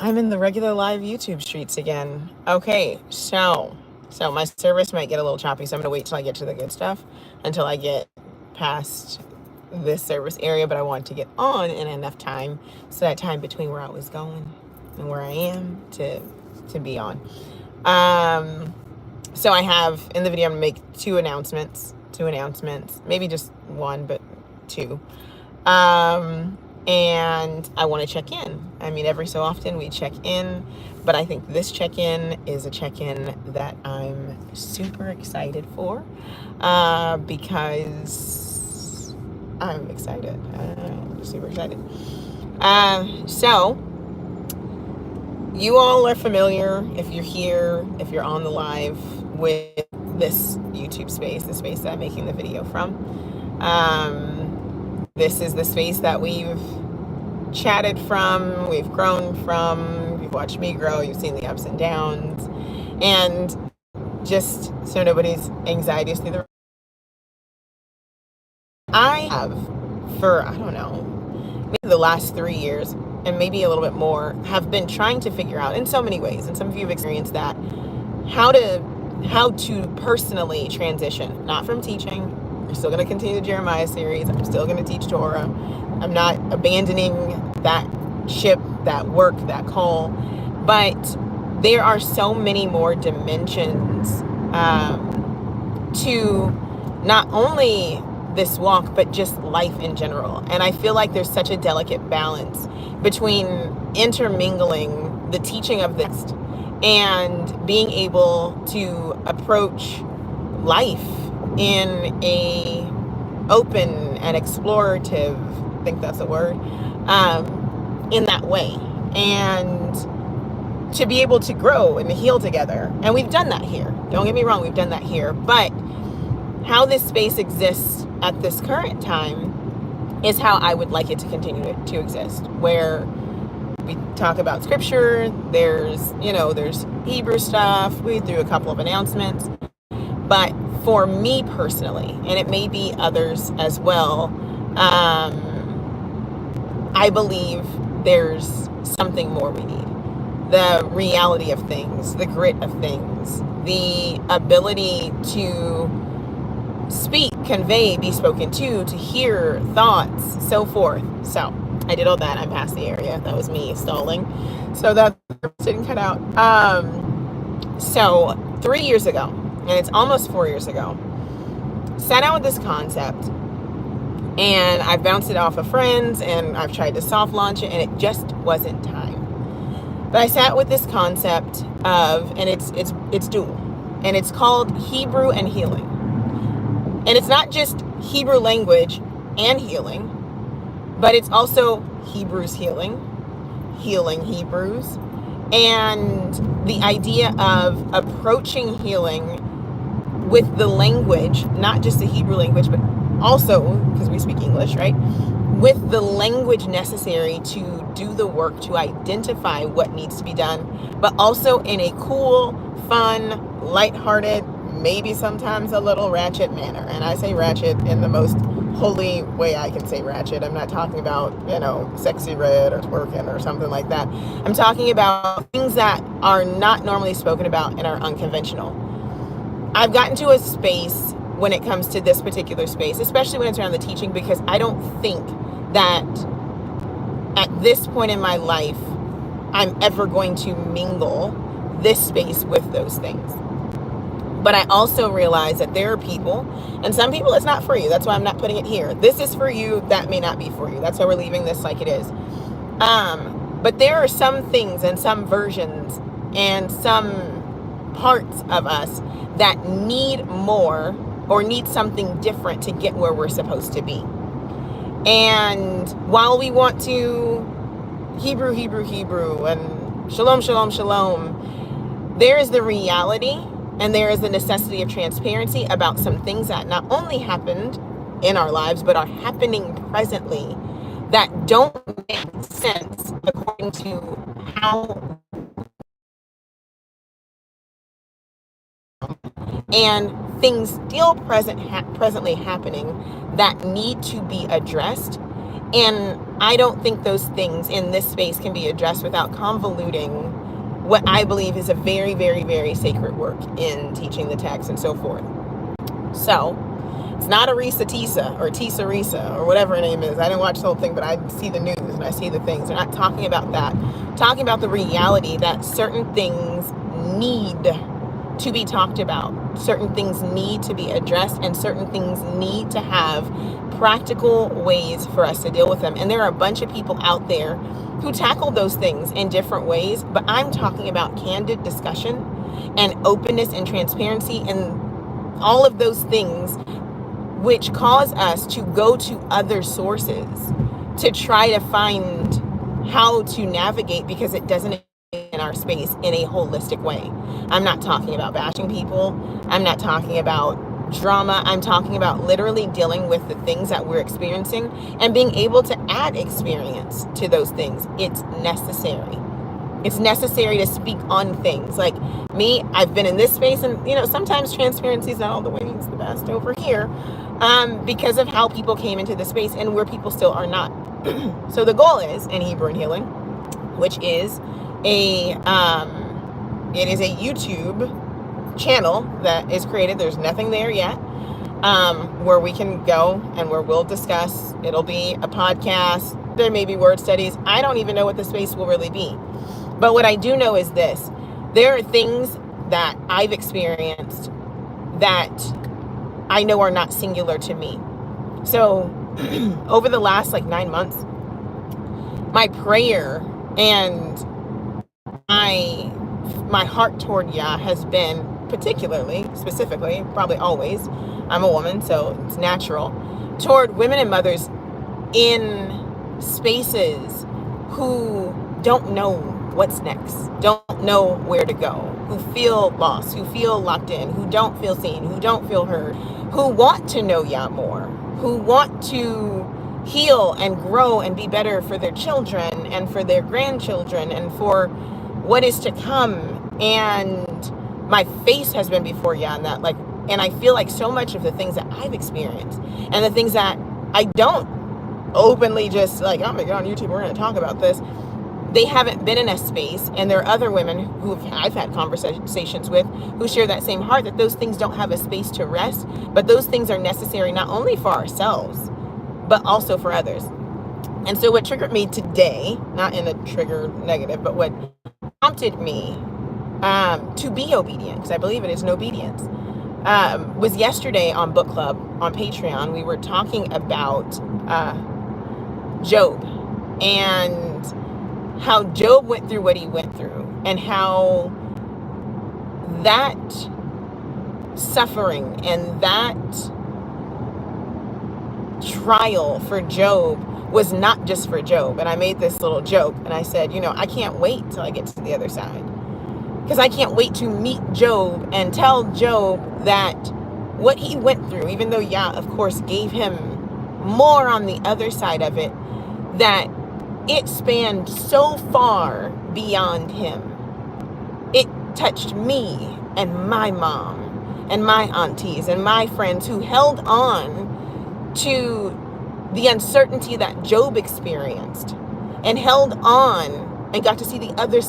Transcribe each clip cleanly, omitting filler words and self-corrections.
I'm in the regular live YouTube streets again. Okay, so my service might get a little choppy, so I'm gonna wait till I get to the good stuff, until I get past this service area. But I want to get on in enough time, so that time between where I was going and where I am to be on. So I have in the video, I'm gonna make two announcements, maybe just one, but two. And I want to check in. I mean, every so often we check in, but I think this check in is a check in that I'm super excited for, because I'm excited. I'm super excited. So, you all are familiar, if you're here, if you're on the live, with this YouTube space, the space that I'm making the video from. This is the space that we've chatted from, we've grown from, you've watched me grow, you've seen the ups and downs. And just so nobody's anxiety is through the... I have, for, I don't know, maybe the last 3 years, and maybe a little bit more, have been trying to figure out, in so many ways, and some of you have experienced that, how to personally transition, not from teaching. I'm still going to continue the Jeremiah series. I'm still going to teach Torah. I'm not abandoning that ship, that work, that call. But there are so many more dimensions to not only this walk, but just life in general. And I feel like there's such a delicate balance between intermingling the teaching of this and being able to approach life in a open and explorative, I think that's a word, in that way, and to be able to grow and to heal together. And we've done that here. Don't get me wrong, we've done that here. But how this space exists at this current time is how I would like it to continue to exist, where we talk about scripture, there's Hebrew stuff, we threw a couple of announcements. But for me personally, and it may be others as well, I believe there's something more we need. The reality of things, the grit of things, the ability to speak, convey, be spoken to hear thoughts, so forth. So I did all that. I'm past the area. That was me stalling. So that didn't cut out. So 3 years ago, and it's almost 4 years ago, sat out with this concept, and I bounced it off of friends, and I've tried to soft launch it, and it just wasn't time. But I sat with this concept of, and it's dual, and it's called Hebrew and healing. And it's not just Hebrew language and healing, but it's also Hebrews healing Hebrews, and the idea of approaching healing with the language, not just the Hebrew language, but also, because we speak English, right? With the language necessary to do the work, to identify what needs to be done, but also in a cool, fun, lighthearted, maybe sometimes a little ratchet manner. And I say ratchet in the most holy way I can say ratchet. I'm not talking about, sexy red or twerking or something like that. I'm talking about things that are not normally spoken about and are unconventional. I've gotten to a space when it comes to this particular space, especially when it's around the teaching, because I don't think that at this point in my life, I'm ever going to mingle this space with those things. But I also realize that there are people, and some people it's not for you. That's why I'm not putting it here. This is for you. That may not be for you. That's why we're leaving this like it is. But there are some things and some versions and some parts of us that need more or need something different to get where we're supposed to be. And while we want to Hebrew, and shalom, there is the reality and there is the necessity of transparency about some things that not only happened in our lives, but are happening presently that don't make sense according to how, and things still presently happening that need to be addressed And I don't think those things in this space can be addressed without convoluting what I believe is a very, very, very sacred work in teaching the text and so forth. So it's not a Risa Tisa or Tisa Risa or whatever her name is. I didn't watch the whole thing, but I see the news and I see the things. They're not talking about that. Talking about the reality that certain things need to be talked about. Certain things need to be addressed, and certain things need to have practical ways for us to deal with them. And there are a bunch of people out there who tackle those things in different ways, but I'm talking about candid discussion and openness and transparency and all of those things which cause us to go to other sources to try to find how to navigate, because it doesn't in our space in a holistic way. I'm not talking about bashing people. I'm not talking about drama. I'm talking about literally dealing with the things that we're experiencing and being able to add experience to those things. It's necessary. It's necessary to speak on things. Like me, I've been in this space, and sometimes transparency is not all the ways the best over here, because of how people came into the space and where people still are not. So the goal is in Hebrew and Healing, which is it is a YouTube channel that is created. There's nothing there yet, where we can go and where we'll discuss. It'll be a podcast. There may be word studies. I don't even know what the space will really be. But what I do know is this: there are things that I've experienced that I know are not singular to me. So over the last 9 months, my prayer and my heart toward Yah has been specifically, probably always, I'm a woman, so it's natural, toward women and mothers in spaces who don't know what's next, don't know where to go, who feel lost, who feel locked in, who don't feel seen, who don't feel heard, who want to know Yah more, who want to heal and grow and be better for their children and for their grandchildren and for what is to come. And my face has been before Yah in that, and I feel like so much of the things that I've experienced and the things that I don't openly just oh my God, on YouTube, we're going to talk about this. They haven't been in a space, and there are other women who I've had conversations with who share that same heart, that those things don't have a space to rest, but those things are necessary not only for ourselves, but also for others. And so what triggered me today, not in a trigger negative, but what prompted me to be obedient, because I believe it is an obedience, was yesterday on book club on Patreon. We were talking about Job and how Job went through what he went through, and how that suffering and that trial for Job was not just for Job. And I made this little joke, and I said, I can't wait till I get to the other side, because I can't wait to meet Job and tell Job that what he went through, even though Yah, of course, gave him more on the other side of it, that it spanned so far beyond him. It touched me and my mom and my aunties and my friends who held on to the uncertainty that Job experienced, and held on and got to see the other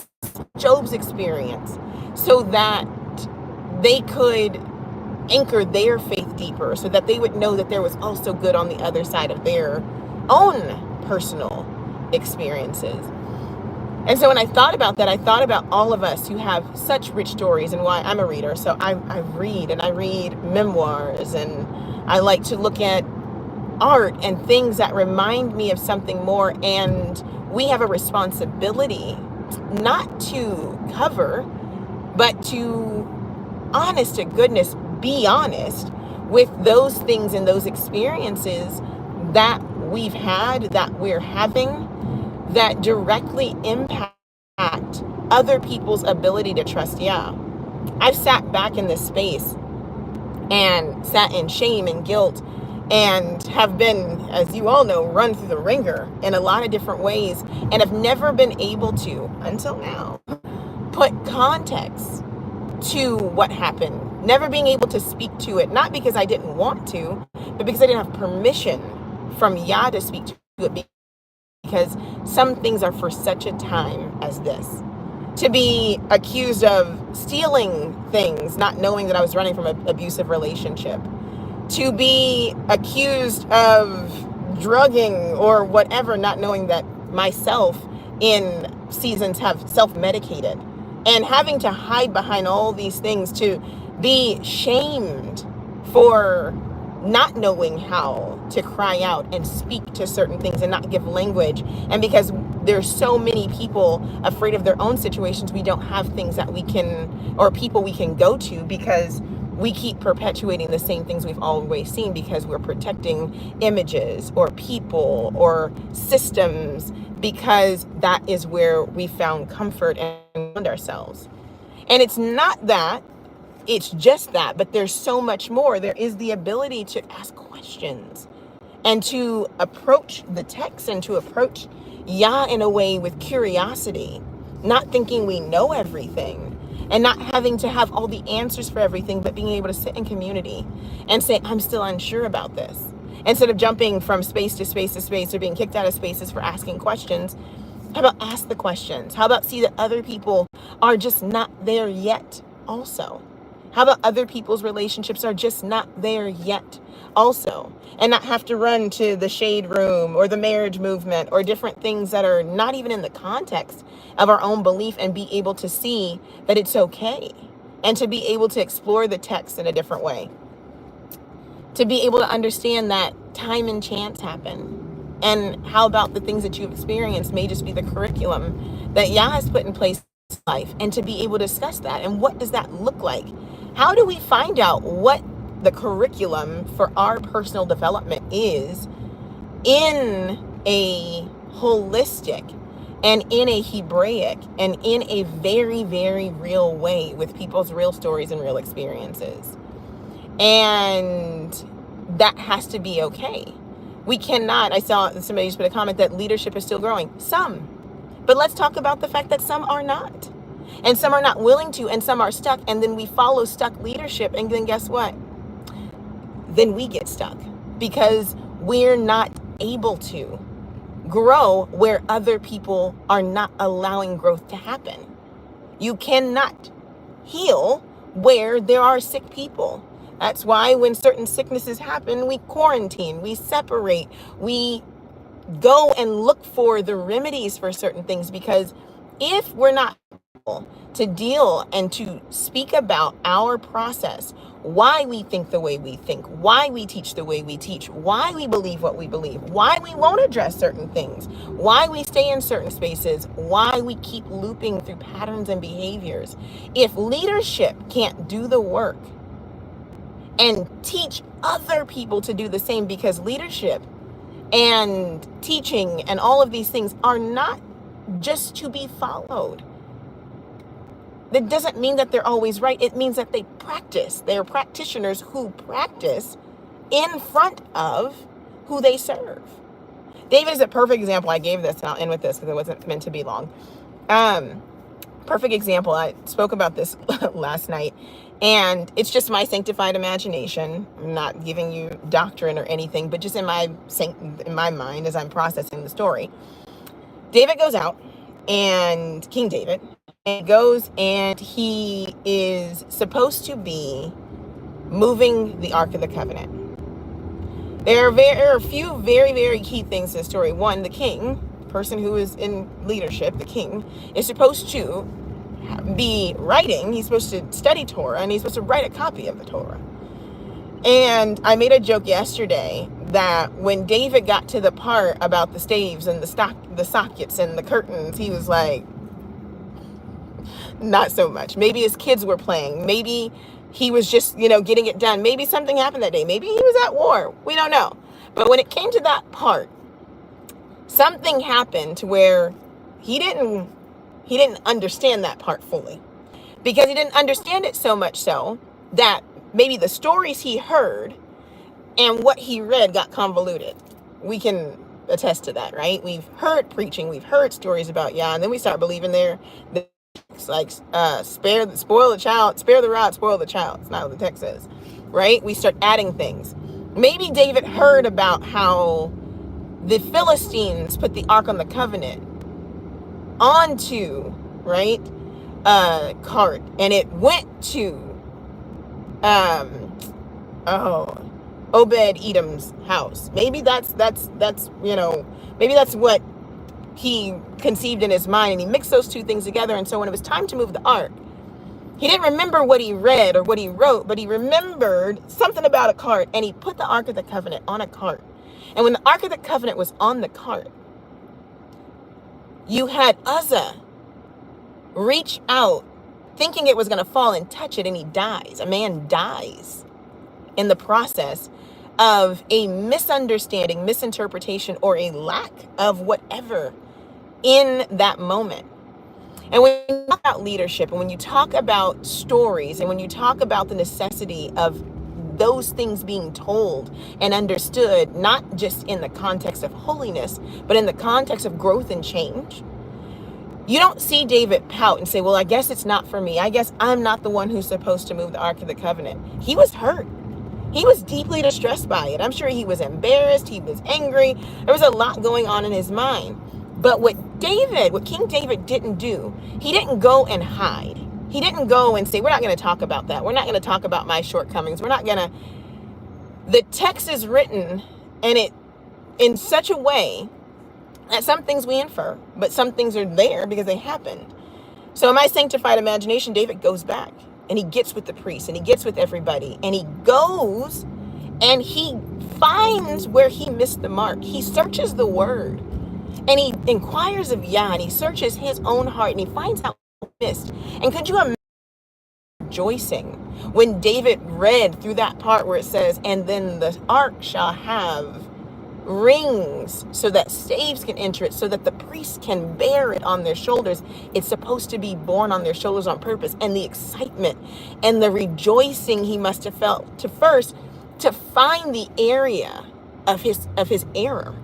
Job's experience, so that they could anchor their faith deeper, so that they would know that there was also good on the other side of their own personal experiences. And so when I thought about that, I thought about all of us who have such rich stories, and why I'm a reader. So I read, and I read memoirs, and I like to look at art and things that remind me of something more. And we have a responsibility not to cover, but to, honest to goodness, be honest with those things and those experiences that we've had, that we're having, that directly impact other people's ability to trust Yah. I've sat back in this space and sat in shame and guilt, and have been, as you all know, run through the ringer in a lot of different ways, and have never been able to, until now, put context to what happened. Never being able to speak to it, not because I didn't want to, but because I didn't have permission from Yah to speak to it because some things are for such a time as this. To be accused of stealing things, not knowing that I was running from an abusive relationship. To be accused of drugging or whatever, not knowing that myself in seasons have self-medicated. And having to hide behind all these things, to be shamed for not knowing how to cry out and speak to certain things and not give language. And because there's so many people afraid of their own situations, we don't have things that we can, or people we can go to, because we keep perpetuating the same things we've always seen, because we're protecting images or people or systems, because that is where we found comfort and found ourselves. And it's not that, it's just that, but there's so much more. There is the ability to ask questions and to approach the text and to approach Yah in a way with curiosity, not thinking we know everything and not having to have all the answers for everything, but being able to sit in community and say, I'm still unsure about this. Instead of jumping from space to space to space or being kicked out of spaces for asking questions, how about ask the questions? How about see that other people are just not there yet also? How about other people's relationships are just not there yet also, and not have to run to the shade room or the marriage movement or different things that are not even in the context of our own belief, and be able to see that it's okay, and to be able to explore the text in a different way, to be able to understand that time and chance happen. And how about the things that you've experienced may just be the curriculum that Yah has put in place in life, and to be able to discuss that. And what does that look like? How do we find out what the curriculum for our personal development is in a holistic and in a Hebraic and in a very, very real way, with people's real stories and real experiences? And that has to be okay. We cannot, I saw somebody just put a comment that leadership is still growing. Some. But let's talk about the fact that some are not. And some are not willing to, and some are stuck. And then we follow stuck leadership. And then guess what? Then we get stuck because we're not able to grow where other people are not allowing growth to happen. You cannot heal where there are sick people. That's why when certain sicknesses happen, we quarantine, we separate, we go and look for the remedies for certain things, because if we're not able to deal and to speak about our process, why we think the way we think, why we teach the way we teach, why we believe what we believe, why we won't address certain things, why we stay in certain spaces, why we keep looping through patterns and behaviors. If leadership can't do the work and teach other people to do the same, because leadership and teaching and all of these things are not just to be followed. That doesn't mean that they're always right. It means that they practice. They are practitioners who practice in front of who they serve. David is a perfect example. I gave this, and I'll end with this because it wasn't meant to be long. Perfect example. I spoke about this last night, and it's just my sanctified imagination. I'm not giving you doctrine or anything, but just in my mind as I'm processing the story. David goes out, and King David, and goes, and he is supposed to be moving the Ark of the Covenant. There are a few very, very key things to the story. One, the king, the person who is in leadership, the king, is supposed to be writing. He's supposed to study Torah, and he's supposed to write a copy of the Torah. And I made a joke yesterday that when David got to the part about the staves and the sockets and the curtains, he was like, not so much. Maybe his kids were playing. Maybe he was just, getting it done. Maybe something happened that day. Maybe he was at war. We don't know. But when it came to that part, something happened to where he didn't understand that part fully, because he didn't understand it so much so that maybe the stories he heard and what he read got convoluted. We can attest to that, right? We've heard preaching, we've heard stories about Yah, and then we start believing it's like spoil the child, spare the rod, spoil the child. It's not what the text says, right? We start adding things. Maybe David heard about how the Philistines put the Ark on the Covenant onto, right, cart, and it went to um Obed Edom's house. Maybe that's maybe that's what he conceived in his mind, and he mixed those two things together. And so when it was time to move the ark, he didn't remember what he read or what he wrote, but he remembered something about a cart, and he put the Ark of the Covenant on a cart. And when the Ark of the Covenant was on the cart, you had Uzzah reach out thinking it was going to fall and touch it, and he dies. A man dies in the process of a misunderstanding, misinterpretation, or a lack of whatever in that moment. And when you talk about leadership, and when you talk about stories, and when you talk about the necessity of those things being told and understood, not just in the context of holiness, but in the context of growth and change, you don't see David pout and say, well, I guess it's not for me. I guess I'm not the one who's supposed to move the Ark of the Covenant. He was hurt. He was deeply distressed by it. I'm sure he was embarrassed. He was angry. There was a lot going on in his mind. But what King David didn't do, he didn't go and hide. He didn't go and say, we're not going to talk about that. We're not going to talk about my shortcomings. We're not going to. The text is written and it in such a way that some things we infer, but some things are there because they happened. So in my sanctified imagination, David goes back and he gets with the priest and he gets with everybody, and he goes and he finds where he missed the mark. He searches the word. And he inquires of Yah, and he searches his own heart, and he finds out what he missed. And could you imagine rejoicing when David read through that part where it says, and then the ark shall have rings so that slaves can enter it, so that the priests can bear it on their shoulders. It's supposed to be borne on their shoulders on purpose. And the excitement and the rejoicing he must have felt to find the area of his error.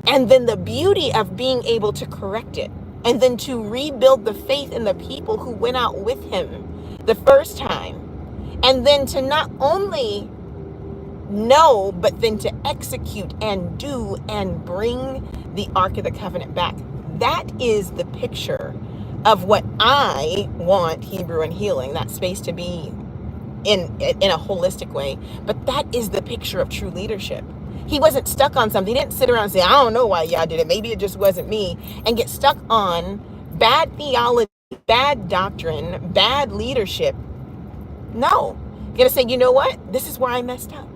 And then the beauty of being able to correct it, and then to rebuild the faith in the people who went out with him the first time. And then to not only know, but then to execute and do and bring the Ark of the Covenant back. That is the picture of what I want Hebrew and Healing, that space, to be in a holistic way. But that is the picture of true leadership. He wasn't stuck on something. He didn't sit around and say, I don't know why y'all did it. Maybe it just wasn't me. And get stuck on bad theology, bad doctrine, bad leadership. No. You're going to say, you know what? This is where I messed up.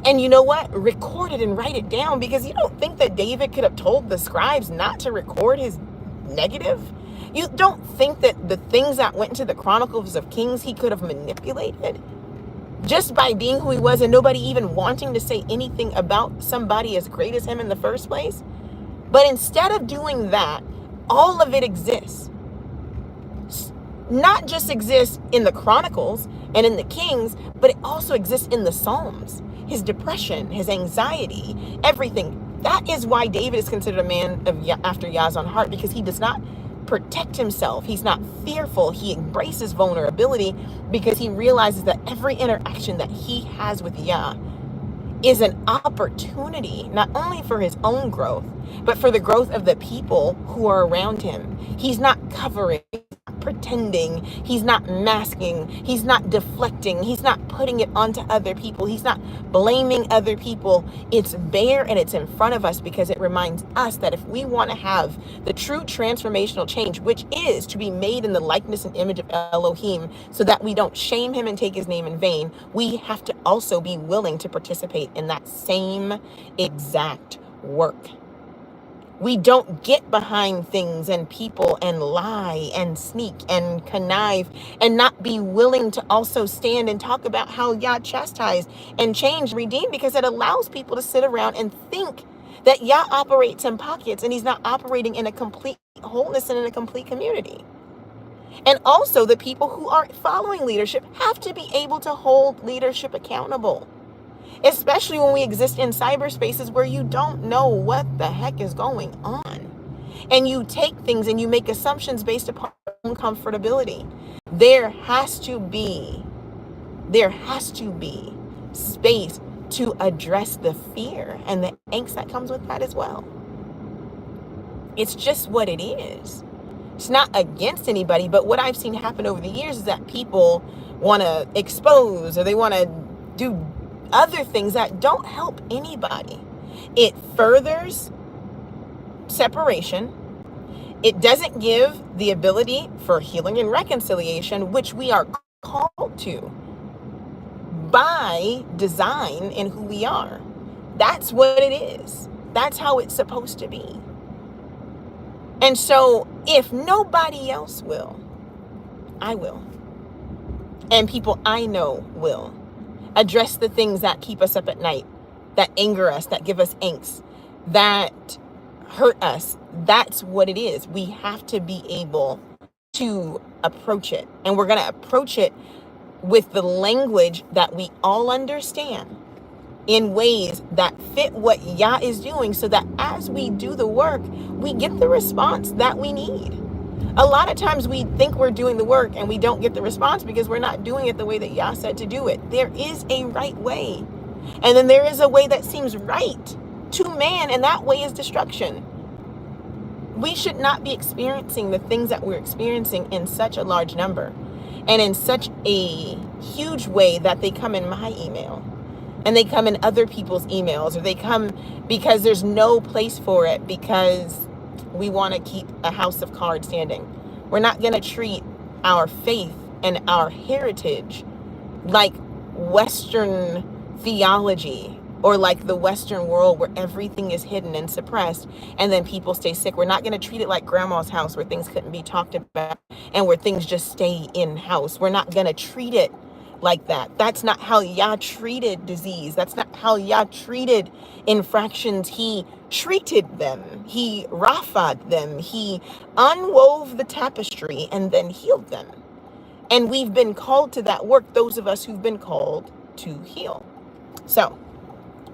And you know what? Record it and write it down, because you don't think that David could have told the scribes not to record his negative? You don't think that the things that went into the Chronicles of Kings he could have manipulated? Just by being who he was, and nobody even wanting to say anything about somebody as great as him in the first place. But instead of doing that, all of it exists. Not just exists in the Chronicles and in the Kings, but it also exists in the Psalms. His depression, his anxiety, everything. That is why David is considered a man after Yah's own heart, because he does not protect himself. He's not fearful. He embraces vulnerability because he realizes that every interaction that he has with Yah is an opportunity, not only for his own growth, but for the growth of the people who are around him. He's not covering, pretending, he's not masking, he's not deflecting, he's not putting it onto other people, he's not blaming other people. It's bare and it's in front of us, because it reminds us that if we want to have the true transformational change, which is to be made in the likeness and image of Elohim, so that we don't shame him and take his name in vain, we have to also be willing to participate in that same exact work. We don't get behind things and people and lie and sneak and connive and not be willing to also stand and talk about how Yah chastised and changed, redeemed, because it allows people to sit around and think that Yah operates in pockets and he's not operating in a complete wholeness and in a complete community. And also the people who are following leadership have to be able to hold leadership accountable. Especially when we exist in cyberspaces where you don't know what the heck is going on. And you take things and you make assumptions based upon your own comfortability. There has to be space to address the fear and the angst that comes with that as well. It's just what it is. It's not against anybody, but what I've seen happen over the years is that people want to expose, or they want to do other things that don't help anybody. It furthers separation. It doesn't give the ability for healing and reconciliation, which we are called to by design in who we are. That's what it is. That's how it's supposed to be. And so if nobody else will, I will. And people I know will address the things that keep us up at night, that anger us, that give us angst, that hurt us. That's what it is. We have to be able to approach it. And we're going to approach it with the language that we all understand, in ways that fit what Yah is doing, so that as we do the work, we get the response that we need. A lot of times we think we're doing the work and we don't get the response because we're not doing it the way that Yah said to do it. There is a right way. And then there is a way that seems right to man, and that way is destruction. We should not be experiencing the things that we're experiencing in such a large number and in such a huge way that they come in my email. And they come in other people's emails, or they come because there's no place for it, because we want to keep a house of cards standing. We're not going to treat our faith and our heritage like Western theology, or like the Western world where everything is hidden and suppressed and then people stay sick. We're not going to treat it like grandma's house, where things couldn't be talked about and where things just stay in house. We're not going to treat it like that. That's not how Yah treated disease. That's not how Yah treated infractions. He treated them. He rafa'd them. He unwove the tapestry and then healed them. And we've been called to that work, those of us who've been called to heal. So,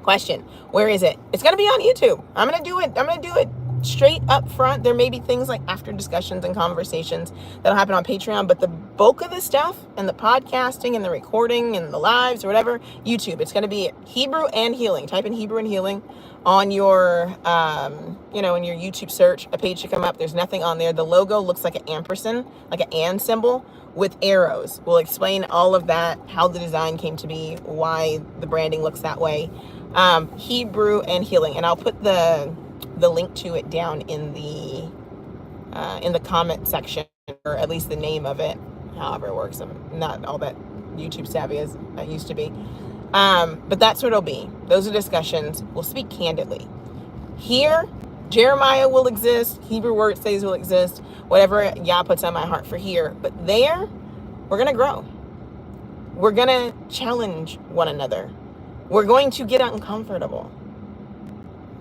question, where is it? It's going to be on YouTube. I'm going to do it straight up front. There may be things like after discussions and conversations that'll happen on Patreon, but the bulk of the stuff and the podcasting and the recording and the lives or whatever, YouTube. It's going to be Hebrew and Healing. Type in Hebrew and Healing on your, in your YouTube search. A page should come up. There's nothing on there. The logo looks like an ampersand, like an and symbol with arrows. We'll explain all of that, how the design came to be, why the branding looks that way. Hebrew and Healing, and I'll put the link to it down in the comment section, or at least the name of it, however it works. I'm not all that YouTube savvy as I used to be, but that's what it'll be. Those are discussions. We'll speak candidly. Here, Jeremiah will exist, Hebrew word studies will exist, whatever Yah puts on my heart for here. But there, we're gonna grow. We're gonna challenge one another. We're going to get uncomfortable.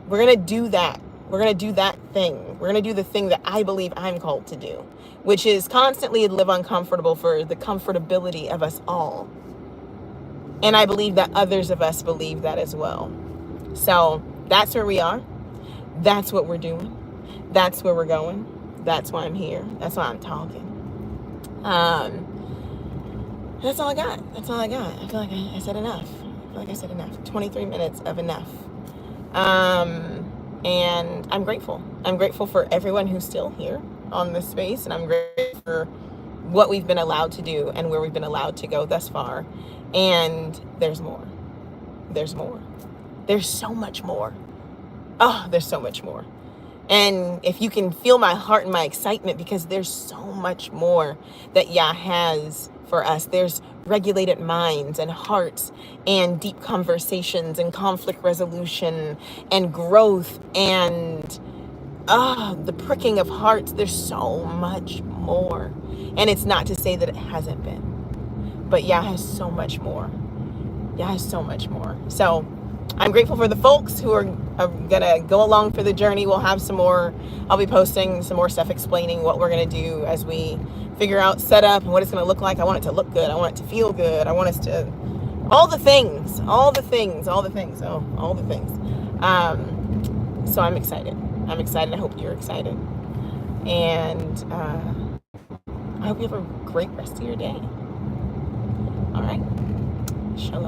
We're going to do that. We're going to do that thing. We're going to do the thing that I believe I'm called to do, which is constantly live uncomfortable for the comfortability of us all. And I believe that others of us believe that as well. So that's where we are. That's what we're doing. That's where we're going. That's why I'm here. That's why I'm talking. That's all I got. That's all I got. I feel like I said enough. 23 minutes of enough. And I'm grateful. I'm grateful for everyone who's still here on this space. And I'm grateful for what we've been allowed to do and where we've been allowed to go thus far. And there's more. There's more. There's so much more. Oh, there's so much more. And if you can feel my heart and my excitement, because there's so much more that Yah has for us. There's regulated minds and hearts and deep conversations and conflict resolution and growth and the pricking of hearts. There's so much more. And it's not to say that it hasn't been, but Yah has so much more. Yah has so much more. So I'm grateful for the folks who are gonna go along for the journey. We'll have some more, I'll be posting some more stuff explaining what we're gonna do as we figure out setup and what it's gonna look like. I want it to look good. I want it to feel good. I want us to, all the things. So all the things. So I'm excited. I hope you're excited. And I hope you have a great rest of your day. All right. Shalom.